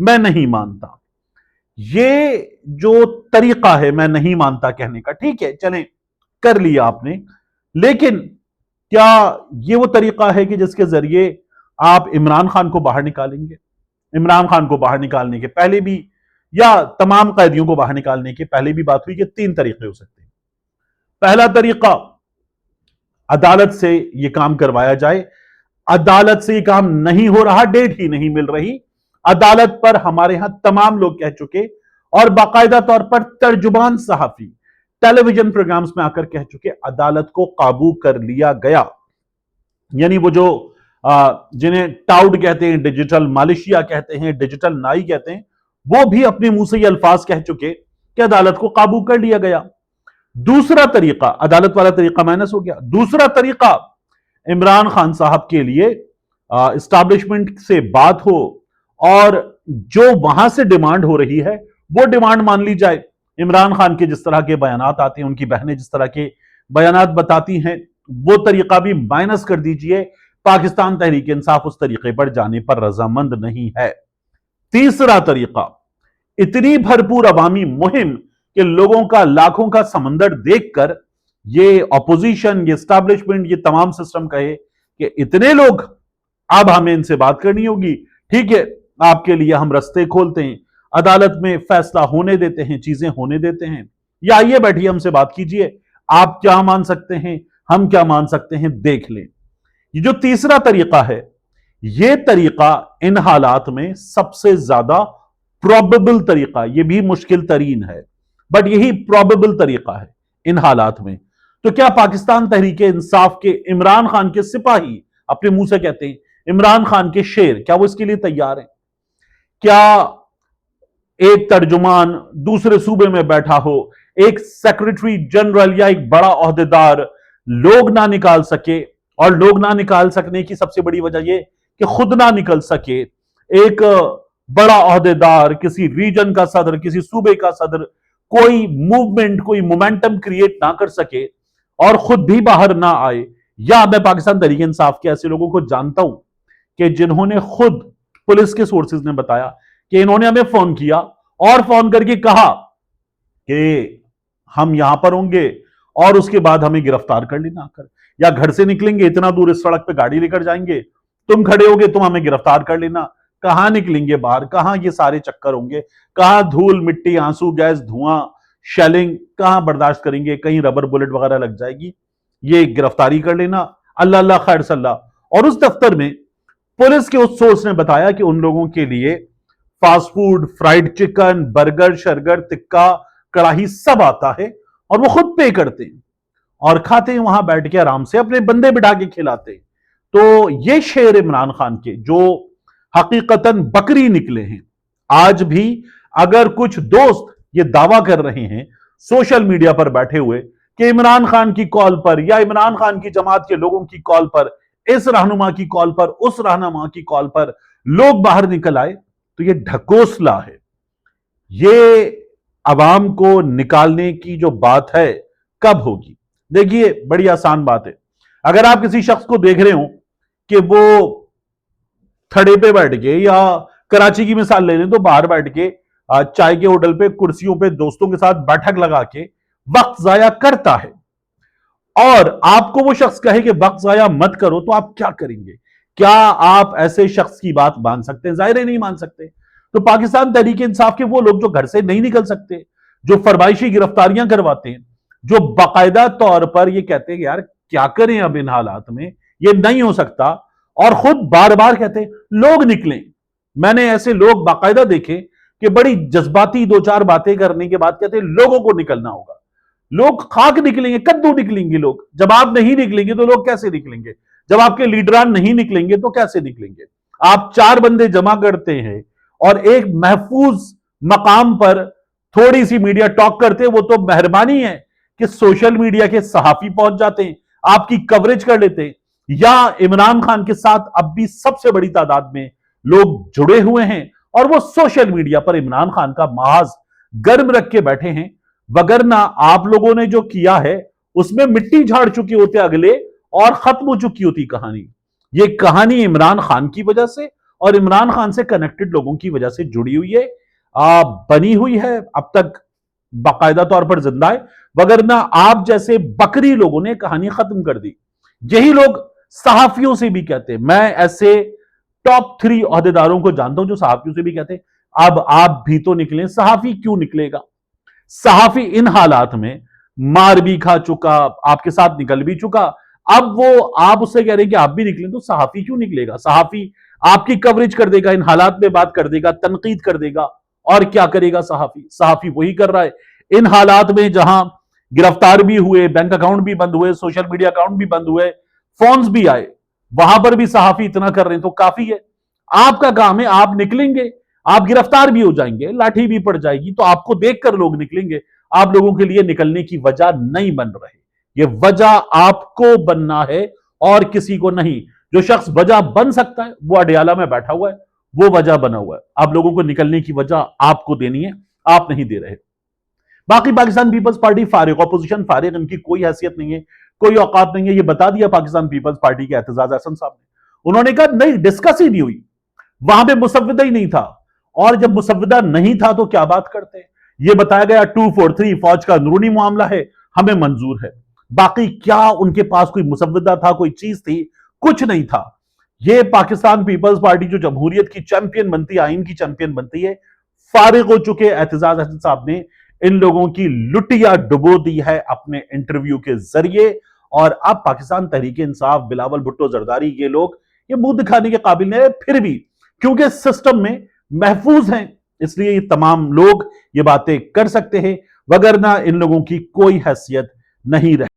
میں نہیں مانتا. یہ جو طریقہ ہے میں نہیں مانتا کہنے کا، ٹھیک ہے چلیں کر لیا آپ نے، لیکن کیا یہ وہ طریقہ ہے کہ جس کے ذریعے آپ عمران خان کو باہر نکالیں گے؟ عمران خان کو باہر نکالنے کے پہلے بھی یا تمام قیدیوں کو باہر نکالنے کے پہلے بھی بات ہوئی کہ 3 طریقے ہو سکتے ہیں. پہلا طریقہ، عدالت سے یہ کام کروایا جائے. عدالت سے یہ کام نہیں ہو رہا، ڈیٹ ہی نہیں مل رہی. عدالت پر ہمارے ہاں تمام لوگ کہہ چکے اور باقاعدہ طور پر ترجمان صحافی ٹیلی ویژن پروگرامز میں آ کر کہہ چکے عدالت کو قابو کر لیا گیا. یعنی وہ جو جنہیں ٹاؤڈ کہتے ہیں، ڈیجیٹل مالیشیا کہتے ہیں، ڈیجیٹل نائی کہتے ہیں، وہ بھی اپنے منہ سے یہ الفاظ کہہ چکے کہ عدالت کو قابو کر لیا گیا. دوسرا طریقہ، عدالت والا طریقہ مائنس ہو گیا. دوسرا طریقہ، عمران خان صاحب کے لیے اسٹیبلشمنٹ سے بات ہو اور جو وہاں سے ڈیمانڈ ہو رہی ہے وہ ڈیمانڈ مان لی جائے. عمران خان کے جس طرح کے بیانات آتے ہیں، ان کی بہنیں جس طرح کے بیانات بتاتی ہیں، وہ طریقہ بھی مائنس کر دیجئے. پاکستان تحریک انصاف اس طریقے پر جانے پر رضامند نہیں ہے. تیسرا طریقہ، اتنی بھرپور عوامی مہم کہ لوگوں کا لاکھوں کا سمندر دیکھ کر یہ اپوزیشن، یہ اسٹیبلشمنٹ، یہ تمام سسٹم کہے کہ اتنے لوگ، اب ہمیں ان سے بات کرنی ہوگی، ٹھیک ہے آپ کے لیے ہم رستے کھولتے ہیں، عدالت میں فیصلہ ہونے دیتے ہیں، چیزیں ہونے دیتے ہیں، یا آئیے بیٹھیے ہم سے بات کیجئے، آپ کیا مان سکتے ہیں، ہم کیا مان سکتے ہیں، دیکھ لیں. یہ جو تیسرا طریقہ ہے، یہ طریقہ ان حالات میں سب سے زیادہ پروبیبل طریقہ، یہ بھی مشکل ترین ہے بٹ یہی پروبیبل طریقہ ہے ان حالات میں. تو کیا پاکستان تحریک انصاف کے عمران خان کے سپاہی اپنے منہ سے کہتے ہیں عمران خان کے شیر، کیا وہ اس کے لیے تیار ہیں؟ کیا ایک ترجمان دوسرے صوبے میں بیٹھا ہو، ایک سیکرٹری جنرل یا ایک بڑا عہدیدار لوگ نہ نکال سکے؟ اور لوگ نہ نکال سکنے کی سب سے بڑی وجہ یہ کہ خود نہ نکل سکے. ایک بڑا عہدیدار، کسی ریجن کا صدر، کسی صوبے کا صدر، کوئی موومنٹ، کوئی مومنٹم کریٹ نہ کر سکے اور خود بھی باہر نہ آئے. یا میں پاکستان تحریک انصاف کے ایسے لوگوں کو جانتا ہوں کہ جنہوں نے خود، پولیس کے سورسز نے بتایا کہ انہوں نے ہمیں فون کیا اور فون کر کے کہا کہ ہم یہاں پر ہوں گے اور اس کے بعد ہمیں گرفتار کر لینا، کر یا گھر سے نکلیں گے، اتنا دور اس سڑک پہ گاڑی لے کر جائیں گے، تم کھڑے ہوگے، تم ہمیں گرفتار کر لینا. کہاں نکلیں گے باہر؟ کہاں یہ سارے چکر ہوں گے؟ کہاں دھول مٹی، آنسو گیس، دھواں، شیلنگ کہاں برداشت کریں گے؟ کہیں ربر بلٹ وغیرہ لگ جائے گی، یہ گرفتاری کر لینا، اللہ اللہ خیر صلی اللہ. اور اس دفتر میں پولیس کے اس سورس نے بتایا کہ ان لوگوں کے لیے fast food, fried chicken, burger, شرگر، تکا، کڑاہی سب آتا ہے اور وہ خود پے کرتے ہیں اور کھاتے ہیں وہاں بیٹھ کے آرام سے، اپنے بندے بٹھا کے کھلاتے ہیں. تو یہ شعر عمران خان کے جو حقیقتاً بکری نکلے ہیں، آج بھی اگر کچھ دوست یہ دعویٰ کر رہے ہیں سوشل میڈیا پر بیٹھے ہوئے کہ عمران خان کی کال پر یا عمران خان کی جماعت کے لوگوں کی کال پر، اس رہنما کی کال پر، اس رہنما کی کال پر لوگ باہر نکل آئے، تو یہ ڈھکوسلا ہے. یہ عوام کو نکالنے کی جو بات ہے کب ہوگی؟ دیکھیے بڑی آسان بات ہے. اگر آپ کسی شخص کو دیکھ رہے ہوں کہ وہ تھڑے پہ بیٹھ کے، یا کراچی کی مثال لے لیں تو باہر بیٹھ کے چائے کے ہوٹل پہ کرسیوں پہ دوستوں کے ساتھ بیٹھک لگا کے وقت ضائع کرتا ہے، اور آپ کو وہ شخص کہے کہ وقت ضائع مت کرو، تو آپ کیا کریں گے؟ کیا آپ ایسے شخص کی بات مان سکتے ہیں؟ ظاہر ہے نہیں مان سکتے. تو پاکستان تحریک انصاف کے وہ لوگ جو گھر سے نہیں نکل سکتے، جو فرمائشی گرفتاریاں کرواتے ہیں، جو باقاعدہ طور پر یہ کہتے ہیں کہ یار کیا کریں اب ان حالات میں، یہ نہیں ہو سکتا، اور خود بار بار کہتے ہیں لوگ نکلیں. میں نے ایسے لوگ باقاعدہ دیکھے کہ بڑی جذباتی دو چار باتیں کرنے کے بعد کہتے ہیں لوگوں کو نکلنا ہوگا. لوگ خاک نکلیں گے، کدو نکلیں گے لوگ. جب آپ نہیں نکلیں گے تو لوگ کیسے نکلیں گے؟ جب آپ کے لیڈران نہیں نکلیں گے تو کیسے نکلیں گے؟ آپ 4 بندے جمع کرتے ہیں اور ایک محفوظ مقام پر تھوڑی سی میڈیا ٹاک کرتے ہیں، وہ تو مہربانی ہے کہ سوشل میڈیا کے صحافی پہنچ جاتے ہیں، آپ کی کوریج کر لیتے ہیں. یا عمران خان کے ساتھ اب بھی سب سے بڑی تعداد میں لوگ جڑے ہوئے ہیں اور وہ سوشل میڈیا پر عمران خان کا محاذ گرم رکھ کے بیٹھے ہیں. وگرنہ آپ لوگوں نے جو کیا ہے اس میں مٹی جھاڑ چکے ہوتے اگلے اور ختم ہو چکی ہوتی کہانی. یہ کہانی عمران خان کی وجہ سے اور عمران خان سے کنیکٹڈ لوگوں کی وجہ سے جڑی ہوئی ہے، بنی ہوئی ہے، اب تک باقاعدہ طور پر زندہ ہے، وگرنہ آپ جیسے بکری لوگوں نے کہانی ختم کر دی۔ یہی لوگ صحافیوں سے بھی کہتے ہیں، میں ایسے ٹاپ 3 عہدیداروں کو جانتا ہوں جو صحافیوں سے بھی کہتے ہیں اب آپ بھی تو نکلیں۔ صحافی کیوں نکلے گا؟ صحافی ان حالات میں مار بھی کھا چکا، آپ کے ساتھ نکل بھی چکا، اب وہ آپ اس سے کہہ رہے ہیں کہ آپ بھی نکلیں، تو صحافی کیوں نکلے گا؟ صحافی آپ کی کوریج کر دے گا، ان حالات میں بات کر دے گا، تنقید کر دے گا، اور کیا کرے گا صحافی؟ صحافی وہی کر رہا ہے ان حالات میں جہاں گرفتار بھی ہوئے، بینک اکاؤنٹ بھی بند ہوئے، سوشل میڈیا اکاؤنٹ بھی بند ہوئے، فونز بھی آئے، وہاں پر بھی صحافی اتنا کر رہے ہیں تو کافی ہے۔ آپ کا کام ہے، آپ نکلیں گے، آپ گرفتار بھی ہو جائیں گے، لاٹھی بھی پڑ جائے گی، تو آپ کو دیکھ کر لوگ نکلیں گے، آپ لوگوں کے لیے نکلنے کی وجہ نہیں بن رہے۔ یہ وجہ آپ کو بننا ہے اور کسی کو نہیں۔ جو شخص وجہ بن سکتا ہے وہ اڈیالہ میں بیٹھا ہوا ہے، وہ وجہ بنا ہوا ہے۔ آپ لوگوں کو نکلنے کی وجہ آپ کو دینی ہے، آپ نہیں دے رہے۔ باقی پاکستان پیپلز پارٹی فارغ، اپوزیشن فارغ، ان کی کوئی حیثیت نہیں ہے، کوئی اوقات نہیں ہے، یہ بتا دیا پاکستان پیپلز پارٹی کے اعتزاز احسن صاحب نے۔ انہوں نے کہا نہیں، ڈسکس ہی نہیں ہوئی، وہاں پہ مسودہ ہی نہیں تھا، اور جب مسودہ نہیں تھا تو کیا بات کرتے ہیں؟ یہ بتایا گیا 243 فوج کا اندرونی معاملہ ہے، ہمیں منظور ہے۔ باقی کیا ان کے پاس کوئی مسودہ تھا، کوئی چیز تھی؟ کچھ نہیں تھا۔ یہ پاکستان پیپلز پارٹی جو جمہوریت کی چیمپئن بنتی ہے، آئین کی چیمپئن بنتی ہے، فارغ ہو چکے اعتزاز احسن صاحب نے ان لوگوں کی لٹیا ڈبو دی ہے اپنے انٹرویو کے ذریعے، اور اب پاکستان تحریک انصاف، بلاول بھٹو زرداری، یہ لوگ یہ منہ دکھانے کے قابل نہیں ہے، پھر بھی کیونکہ سسٹم میں محفوظ ہیں اس لیے یہ تمام لوگ یہ باتیں کر سکتے ہیں، وگرنہ ان لوگوں کی کوئی حیثیت نہیں رہے۔